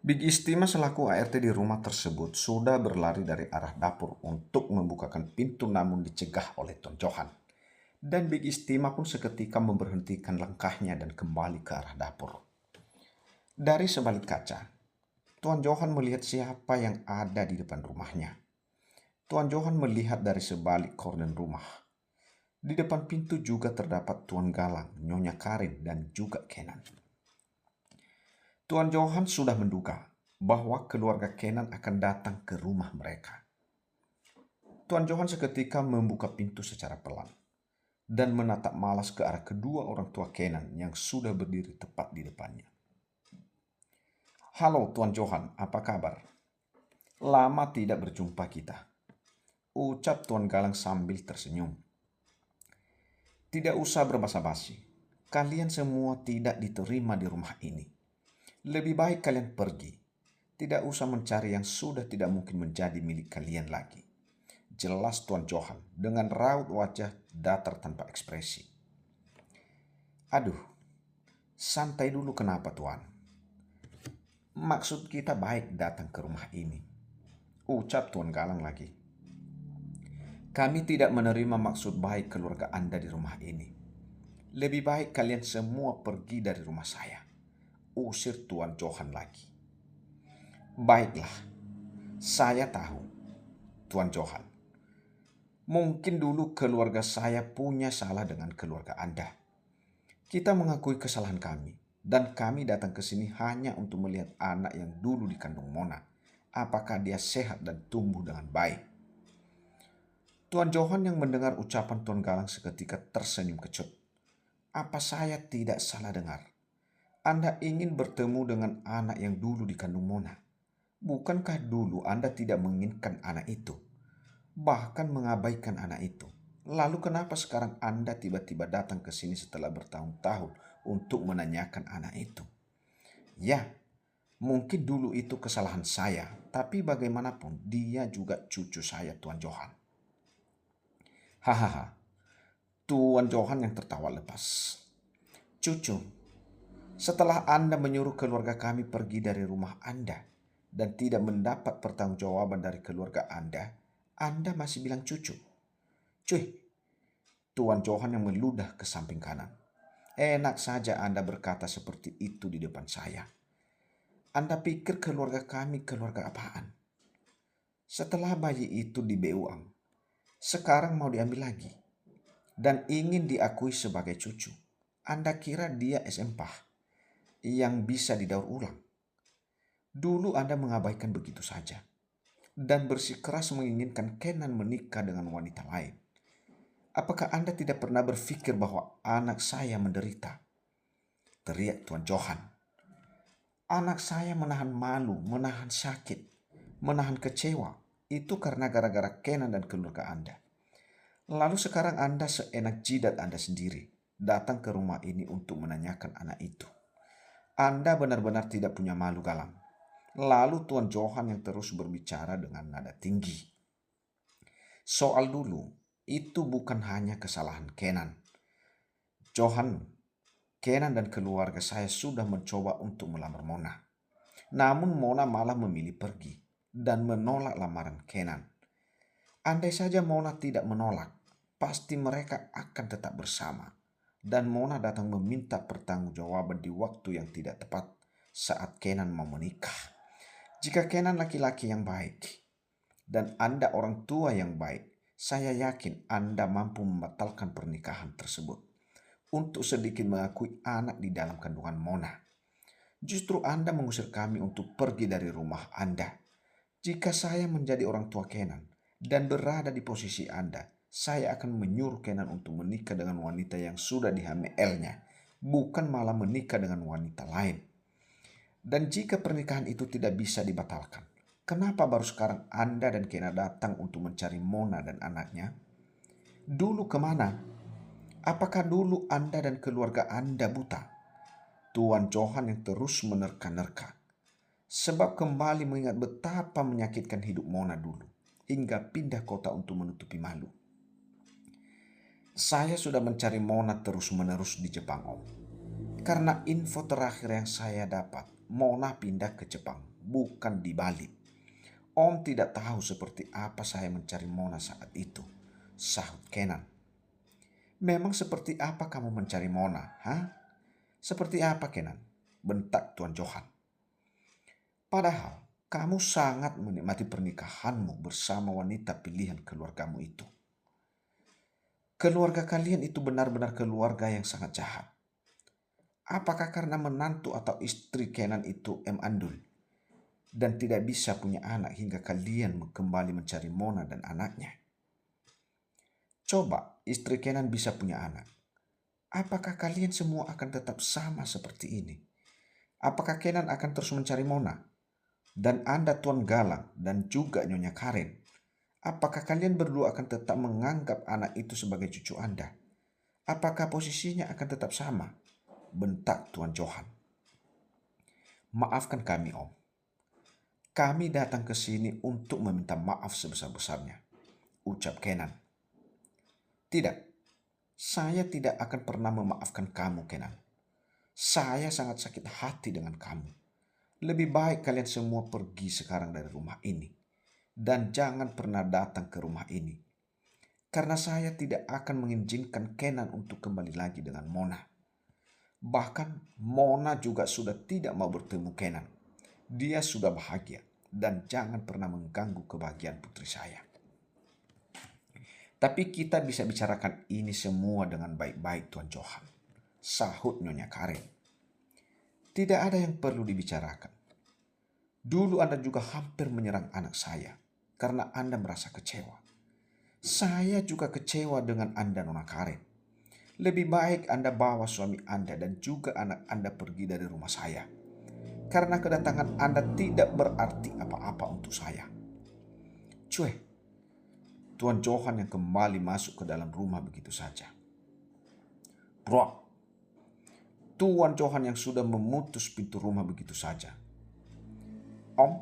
Big Istima selaku ART di rumah tersebut sudah berlari dari arah dapur untuk membukakan pintu namun dicegah oleh Tuan Johan. Dan Big Istima pun seketika memberhentikan langkahnya dan kembali ke arah dapur. Dari sebalik kaca, Tuan Johan melihat siapa yang ada di depan rumahnya. Tuan Johan melihat dari sebalik korden rumah. Di depan pintu juga terdapat Tuan Galang, Nyonya Karin, dan juga Kenan. Tuan Johan sudah menduga bahwa keluarga Kenan akan datang ke rumah mereka. Tuan Johan seketika membuka pintu secara pelan dan menatap malas ke arah kedua orang tua Kenan yang sudah berdiri tepat di depannya. "Halo Tuan Johan, apa kabar? Lama tidak berjumpa kita," ucap Tuan Galang sambil tersenyum. "Tidak usah berbasa-basi. Kalian semua tidak diterima di rumah ini. Lebih baik kalian pergi. Tidak usah mencari yang sudah tidak mungkin menjadi milik kalian lagi," jelas Tuan Johan dengan raut wajah datar tanpa ekspresi. "Aduh, santai dulu kenapa Tuan? Maksud kita baik datang ke rumah ini," ucap Tuan Galang lagi. "Kami tidak menerima maksud baik keluarga Anda di rumah ini. Lebih baik kalian semua pergi dari rumah saya," usir Tuan Johan lagi. "Baiklah, saya tahu, Tuan Johan. Mungkin dulu keluarga saya punya salah dengan keluarga Anda. Kita mengakui kesalahan kami, dan kami datang ke sini hanya untuk melihat anak yang dulu dikandung Mona. Apakah dia sehat dan tumbuh dengan baik?" Tuan Johan yang mendengar ucapan Tuan Galang seketika tersenyum kecut. "Apa saya tidak salah dengar? Anda ingin bertemu dengan anak yang dulu dikandung Mona. Bukankah dulu Anda tidak menginginkan anak itu? Bahkan mengabaikan anak itu. Lalu kenapa sekarang Anda tiba-tiba datang ke sini setelah bertahun-tahun untuk menanyakan anak itu? Ya, mungkin dulu itu kesalahan saya, tapi bagaimanapun dia juga cucu saya, Tuan Johan." Hahaha, Tuan Johan yang tertawa lepas. "Cucu, setelah Anda menyuruh keluarga kami pergi dari rumah Anda dan tidak mendapat pertanggungjawaban dari keluarga Anda masih bilang cucu. Cuy," Tuan Johan yang meludah ke samping kanan. "Enak saja Anda berkata seperti itu di depan saya. Anda pikir keluarga kami keluarga apaan? Setelah bayi itu dibeuang, sekarang mau diambil lagi dan ingin diakui sebagai cucu. Anda kira dia SMPah yang bisa didaur ulang? Dulu Anda mengabaikan begitu saja dan bersikeras menginginkan Kenan menikah dengan wanita lain. Apakah Anda tidak pernah berpikir bahwa anak saya menderita?" teriak Tuan Johan. "Anak saya menahan malu, menahan sakit, menahan kecewa. Itu karena gara-gara Kenan dan keluarga Anda. Lalu sekarang Anda seenak jidat Anda sendiri datang ke rumah ini untuk menanyakan anak itu. Anda benar-benar tidak punya malu, Galang." Lalu Tuan Johan yang terus berbicara dengan nada tinggi. "Soal dulu, itu bukan hanya kesalahan Kenan. Johan, Kenan dan keluarga saya sudah mencoba untuk melamar Mona. Namun Mona malah memilih pergi dan menolak lamaran Kenan. Andai saja Mona tidak menolak, pasti mereka akan tetap bersama. Dan Mona datang meminta pertanggungjawaban di waktu yang tidak tepat saat Kenan mau menikah. Jika Kenan laki-laki yang baik dan Anda orang tua yang baik, saya yakin Anda mampu membatalkan pernikahan tersebut untuk sedikit mengakui anak di dalam kandungan Mona. Justru Anda mengusir kami untuk pergi dari rumah Anda. Jika saya menjadi orang tua Kenan dan berada di posisi Anda, saya akan menyuruh Kenan untuk menikah dengan wanita yang sudah dihamilnya, bukan malah menikah dengan wanita lain. Dan jika pernikahan itu tidak bisa dibatalkan, kenapa baru sekarang Anda dan Kenan datang untuk mencari Mona dan anaknya? Dulu kemana? Apakah dulu Anda dan keluarga Anda buta?" Tuan Johan yang terus menerka-nerka. Sebab kembali mengingat betapa menyakitkan hidup Mona dulu, hingga pindah kota untuk menutupi malu. "Saya sudah mencari Mona terus-menerus di Jepang, Om. Karena info terakhir yang saya dapat, Mona pindah ke Jepang, bukan di Bali. Om tidak tahu seperti apa saya mencari Mona saat itu, sahut Kenan. Memang seperti apa kamu mencari Mona, ha? Seperti apa, Kenan? Bentak Tuan Johan. Padahal kamu sangat menikmati pernikahanmu bersama wanita pilihan keluargamu itu. Keluarga kalian itu benar-benar keluarga yang sangat jahat. Apakah karena menantu atau istri Kenan itu Andul dan tidak bisa punya anak hingga kalian kembali mencari Mona dan anaknya? Coba istri Kenan bisa punya anak. Apakah kalian semua akan tetap sama seperti ini? Apakah Kenan akan terus mencari Mona? Dan Anda Tuan Galang dan juga Nyonya Karen, apakah kalian berdua akan tetap menganggap anak itu sebagai cucu Anda? Apakah posisinya akan tetap sama? Bentak Tuan Johan. Maafkan kami, Om. Kami datang ke sini untuk meminta maaf sebesar-besarnya, ucap Kenan. Tidak, saya tidak akan pernah memaafkan kamu, Kenan. Saya sangat sakit hati dengan kamu. Lebih baik kalian semua pergi sekarang dari rumah ini. Dan jangan pernah datang ke rumah ini. Karena saya tidak akan mengizinkan Kenan untuk kembali lagi dengan Mona. Bahkan Mona juga sudah tidak mau bertemu Kenan. Dia sudah bahagia dan jangan pernah mengganggu kebahagiaan putri saya. Tapi kita bisa bicarakan ini semua dengan baik-baik, Tuan Johan, sahut Nyonya Karen. Tidak ada yang perlu dibicarakan. Dulu Anda juga hampir menyerang anak saya karena Anda merasa kecewa. Saya juga kecewa dengan Anda, Nona Karen. Lebih baik Anda bawa suami Anda dan juga anak Anda pergi dari rumah saya. Karena kedatangan Anda tidak berarti apa-apa untuk saya. Cuy, Tuan Johan yang kembali masuk ke dalam rumah begitu saja. Bro, Tuan Johan yang sudah memutus pintu rumah begitu saja. Om,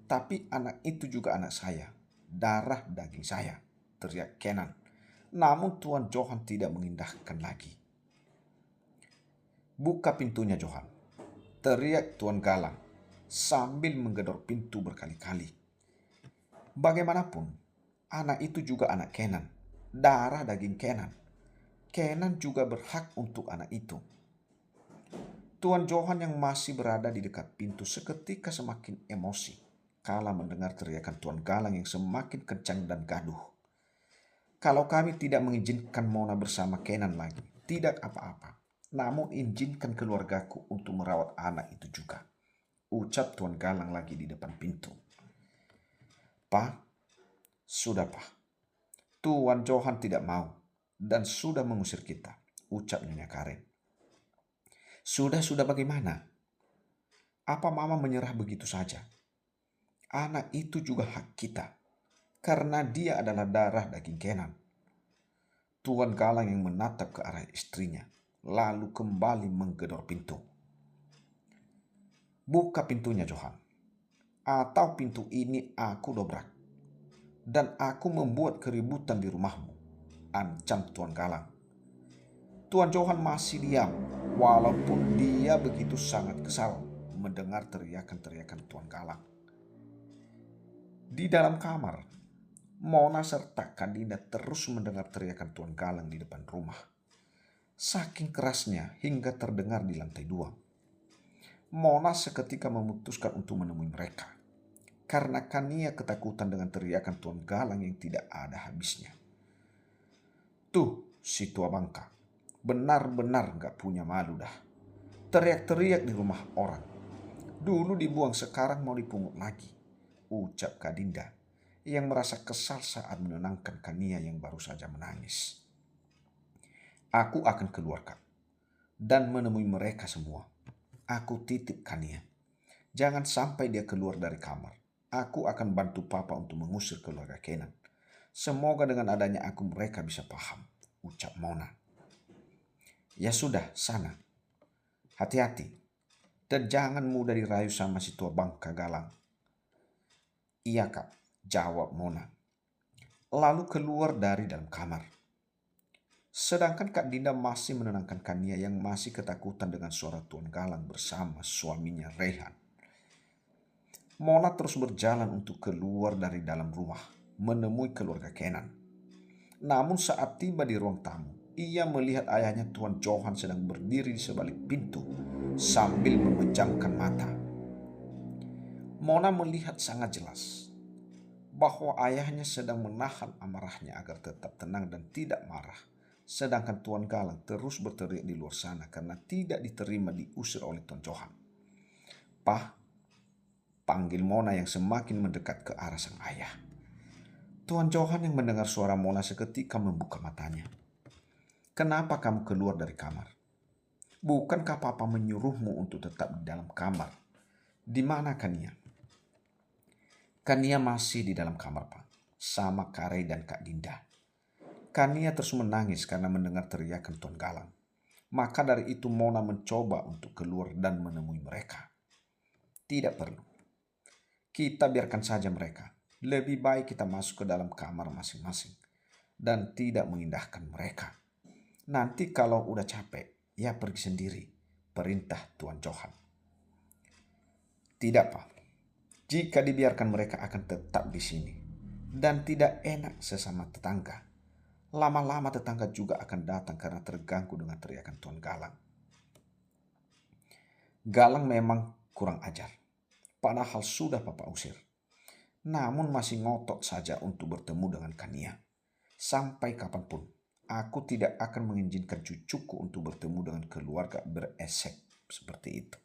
tapi anak itu juga anak saya, darah daging saya, teriak Kenan. Namun Tuan Johan tidak mengindahkan lagi. Buka pintunya, Johan, teriak Tuan Galang sambil menggedor pintu berkali-kali. Bagaimanapun, anak itu juga anak Kenan, darah daging Kenan. Kenan juga berhak untuk anak itu. Tuan Johan yang masih berada di dekat pintu seketika semakin emosi kala mendengar teriakan Tuan Galang yang semakin kencang dan gaduh. Kalau kami tidak mengizinkan Mona bersama Kenan lagi, tidak apa-apa. Namun izinkan keluargaku untuk merawat anak itu juga, ucap Tuan Galang lagi di depan pintu. Pak, sudah Pak. Tuan Johan tidak mau dan sudah mengusir kita, ucap Nyonya Karen. Sudah bagaimana? Apa Mama menyerah begitu saja? Anak itu juga hak kita, karena dia adalah darah daging Kenan. Tuan Galang yang menatap ke arah istrinya, lalu kembali menggedor pintu. Buka pintunya, Johan. Atau pintu ini aku dobrak. Dan aku membuat keributan di rumahmu, ancam Tuan Galang. Tuan Johan masih diam, walaupun dia begitu sangat kesal mendengar teriakan-teriakan Tuan Galang. Di dalam kamar, Mona serta Kadinda terus mendengar teriakan Tuan Galang di depan rumah. Saking kerasnya hingga terdengar di lantai 2. Mona seketika memutuskan untuk menemui mereka. Karena Kania ketakutan dengan teriakan Tuan Galang yang tidak ada habisnya. Tuh, si tua bangka. Benar-benar gak punya malu dah. Teriak-teriak di rumah orang. Dulu dibuang, sekarang mau dipungut lagi, ucap Kadinda yang merasa kesal saat menenangkan Kania yang baru saja menangis. Aku akan keluar, Kak, dan menemui mereka semua. Aku titip Kania. Jangan sampai dia keluar dari kamar. Aku akan bantu Papa untuk mengusir keluarga Kenan. Semoga dengan adanya aku mereka bisa paham, ucap Mona. Ya sudah, sana. Hati-hati. Dan jangan mudah dirayu sama si tua bangka Galang. Iya, Kak, jawab Mona. Lalu keluar dari dalam kamar. Sedangkan Kak Dinda masih menenangkan Kania yang masih ketakutan dengan suara Tuan Galang bersama suaminya Rehan. Mona terus berjalan untuk keluar dari dalam rumah, menemui keluarga Kenan. Namun saat tiba di ruang tamu, ia melihat ayahnya Tuan Johan sedang berdiri di sebalik pintu sambil memejamkan mata. Mona melihat sangat jelas bahwa ayahnya sedang menahan amarahnya agar tetap tenang dan tidak marah. Sedangkan Tuan Galang terus berteriak di luar sana karena tidak diterima diusir oleh Tuan Johan. "Pah," panggil Mona yang semakin mendekat ke arah sang ayah. Tuan Johan yang mendengar suara Mona seketika membuka matanya. "Kenapa kamu keluar dari kamar? Bukankah Papa menyuruhmu untuk tetap di dalam kamar? Di mana Kania?" "Kania masih di dalam kamar, Pak, sama Kare dan Kak Dinda." Kania terus menangis karena mendengar teriakan Tuan Galang. Maka dari itu Mona mencoba untuk keluar dan menemui mereka. "Tidak perlu. Kita biarkan saja mereka. Lebih baik kita masuk ke dalam kamar masing-masing dan tidak mengindahkan mereka. Nanti kalau udah capek, ya pergi sendiri," perintah Tuan Johan. "Tidak, Pak. Jika dibiarkan mereka akan tetap di sini dan tidak enak sesama tetangga. Lama-lama tetangga juga akan datang karena terganggu dengan teriakan Tuan Galang." Galang memang kurang ajar, padahal sudah Papa usir. Namun masih ngotot saja untuk bertemu dengan Kania. "Sampai kapanpun, aku tidak akan mengizinkan cucuku untuk bertemu dengan keluarga beresek seperti itu,"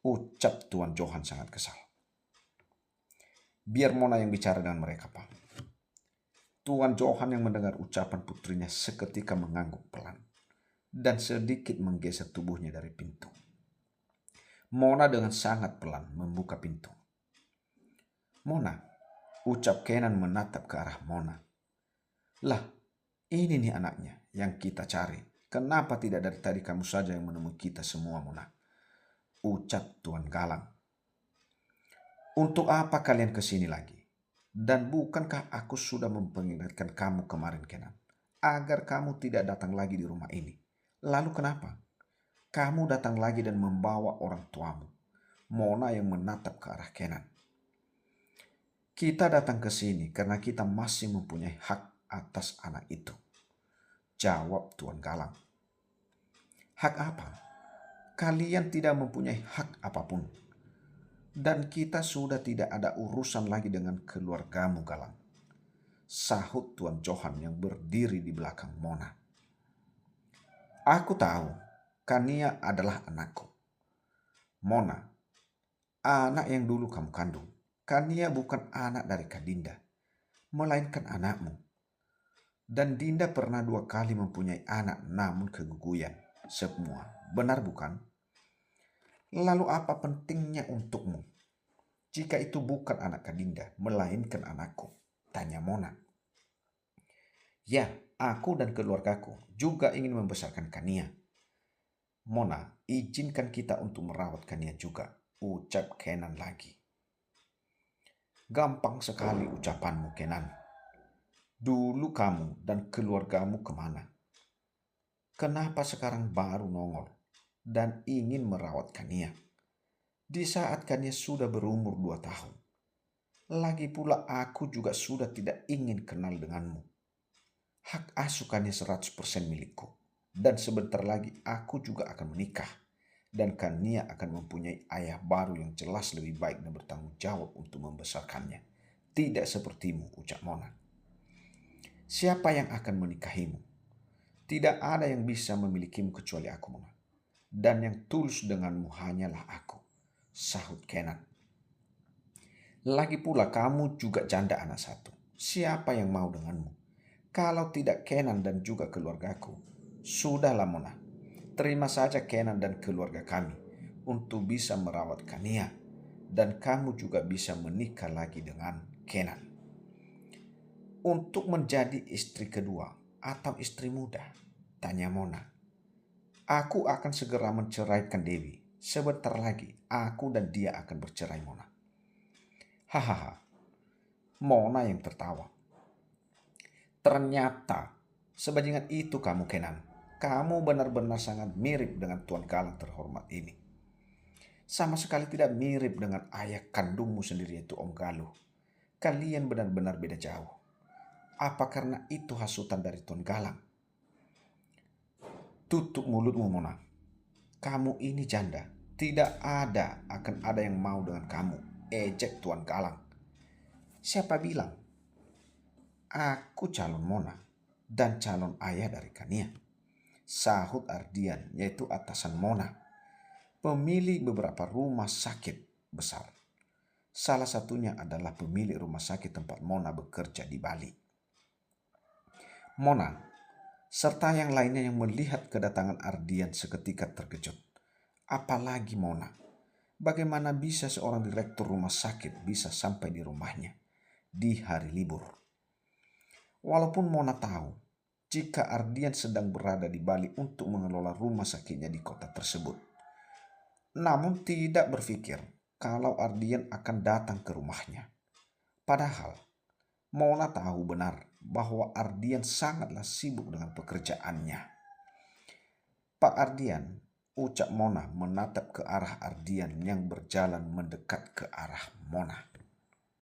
ucap Tuan Johan sangat kesal. "Biar Mona yang bicara dengan mereka, Pak." Tuan Johan yang mendengar ucapan putrinya seketika mengangguk pelan dan sedikit menggeser tubuhnya dari pintu. Mona dengan sangat pelan membuka pintu. "Mona," ucap Kenan menatap ke arah Mona. "Lah, ini nih anaknya yang kita cari. Kenapa tidak dari tadi kamu saja yang menemui kita semua, Mona?" ucap Tuan Galang. "Untuk apa kalian kesini lagi? Dan bukankah aku sudah memperingatkan kamu kemarin, Kenan, agar kamu tidak datang lagi di rumah ini? Lalu kenapa kamu datang lagi dan membawa orang tuamu?" Mona yang menatap ke arah Kenan. "Kita datang ke sini karena kita masih mempunyai hak atas anak itu," jawab Tuan Galang. "Hak apa? Kalian tidak mempunyai hak apapun. Dan kita sudah tidak ada urusan lagi dengan keluargamu, Galang," sahut Tuan Johan yang berdiri di belakang Mona. "Aku tahu Kania adalah anakku, Mona, anak yang dulu kamu kandung. Kania bukan anak dari Kak Dinda, melainkan anakmu. Dan Dinda pernah 2 kali mempunyai anak namun keguguran semua. Benar bukan? Lalu apa pentingnya untukmu jika itu bukan anak Kak Dinda, melainkan anakku?" tanya Mona. "Ya, aku dan keluargaku juga ingin membesarkan Kania. Mona, izinkan kita untuk merawat Kania juga," ucap Kenan lagi. "Gampang sekali ucapanmu, Kenan. Dulu kamu dan keluargamu kemana? Kenapa sekarang baru nongol dan ingin merawat Kania? Di saat Kania sudah berumur 2 tahun. Lagi pula aku juga sudah tidak ingin kenal denganmu. Hak asuh Kania 100% milikku. Dan sebentar lagi aku juga akan menikah. Dan Kania akan mempunyai ayah baru yang jelas lebih baik dan bertanggung jawab untuk membesarkannya. Tidak sepertimu," ucap Mona. "Siapa yang akan menikahimu? Tidak ada yang bisa memilikimu kecuali aku, Mona. Dan yang tulus denganmu hanyalah aku," sahut Kenan. "Lagi pula kamu juga janda anak satu. Siapa yang mau denganmu? Kalau tidak Kenan dan juga keluargaku. Sudahlah Mona, terima saja Kenan dan keluarga kami untuk bisa merawat Kania. Dan kamu juga bisa menikah lagi dengan Kenan. Untuk menjadi istri kedua atau istri muda?" tanya Mona. "Aku akan segera menceraikan Dewi. Sebentar lagi aku dan dia akan bercerai, Mona." Hahaha, Mona yang tertawa. Ternyata Sebajingan itu kamu, Kenan. Kamu benar-benar sangat mirip dengan Tuan Galang terhormat ini. Sama sekali tidak mirip dengan ayah kandungmu sendiri, yaitu Om Galuh. Kalian benar-benar beda jauh. Apa karena itu hasutan dari Tuan Galang? Tutup mulutmu, Mona. Kamu ini janda. Tidak akan ada yang mau dengan kamu. Ejek Tuan Galang. Siapa bilang? Aku calon Mona dan calon ayah dari Kania, sahut Ardian, yaitu atasan Mona, pemilik beberapa rumah sakit besar. Salah satunya adalah pemilik rumah sakit tempat Mona bekerja di Bali. Mona, serta yang lainnya yang melihat kedatangan Ardian seketika terkejut. Apalagi Mona. Bagaimana bisa seorang direktur rumah sakit bisa sampai di rumahnya di hari libur? Walaupun Mona tahu jika Ardian sedang berada di Bali untuk mengelola rumah sakitnya di kota tersebut, namun tidak berpikir kalau Ardian akan datang ke rumahnya. Padahal Mona tahu benar bahwa Ardian sangatlah sibuk dengan pekerjaannya. Pak Ardian, ucap Mona menatap ke arah Ardian yang berjalan mendekat ke arah Mona.